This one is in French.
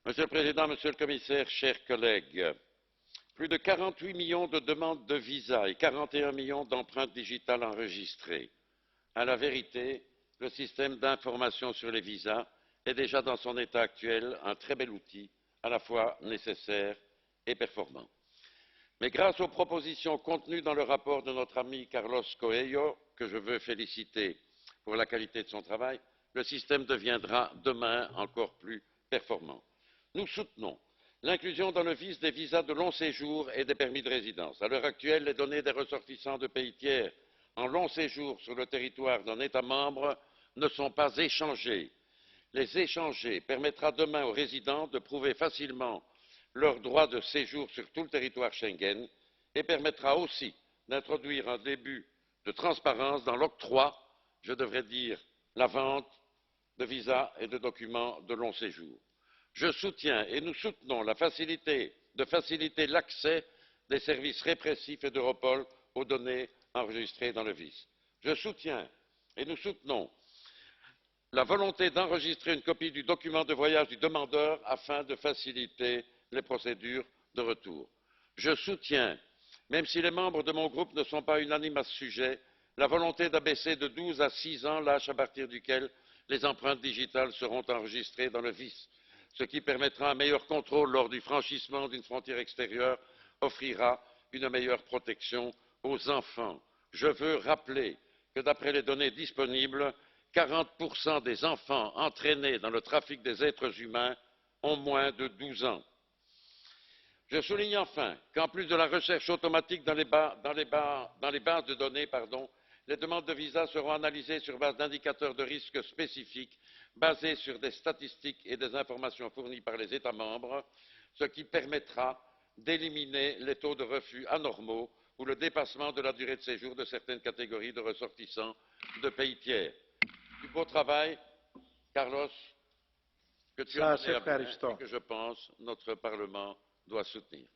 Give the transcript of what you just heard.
Monsieur le Président, Monsieur le Commissaire, chers collègues, plus de 48 millions de demandes de visa et 41 millions d'empreintes digitales enregistrées. À la vérité, le système d'information sur les visas est déjà dans son état actuel un très bel outil, à la fois nécessaire et performant. Mais grâce aux propositions contenues dans le rapport de notre ami Carlos Coelho, que je veux féliciter pour la qualité de son travail, le système deviendra demain encore plus performant. Nous soutenons l'inclusion dans le VIS des visas de long séjour et des permis de résidence. À l'heure actuelle, les données des ressortissants de pays tiers en long séjour sur le territoire d'un État membre ne sont pas échangées. Les échanger permettra demain aux résidents de prouver facilement leur droit de séjour sur tout le territoire Schengen et permettra aussi d'introduire un début de transparence dans l'octroi, je devrais dire la vente de visas et de documents de long séjour. Je soutiens et nous soutenons de faciliter l'accès des services répressifs et d'Europol aux données enregistrées dans le VIS. Je soutiens et nous soutenons la volonté d'enregistrer une copie du document de voyage du demandeur afin de faciliter les procédures de retour. Je soutiens, même si les membres de mon groupe ne sont pas unanimes à ce sujet, la volonté d'abaisser de 12 à 6 ans l'âge à partir duquel les empreintes digitales seront enregistrées dans le VIS, ce qui permettra un meilleur contrôle lors du franchissement d'une frontière extérieure, offrira une meilleure protection aux enfants. Je veux rappeler que d'après les données disponibles, 40% des enfants entraînés dans le trafic des êtres humains ont moins de 12 ans. Je souligne enfin qu'en plus de la recherche automatique dans les bases de données, les demandes de visa seront analysées sur base d'indicateurs de risque spécifiques basés sur des statistiques et des informations fournies par les États membres, ce qui permettra d'éliminer les taux de refus anormaux ou le dépassement de la durée de séjour de certaines catégories de ressortissants de pays tiers. Du beau travail, Carlos, que tu as mené à bien et que je pense notre Parlement doit soutenir.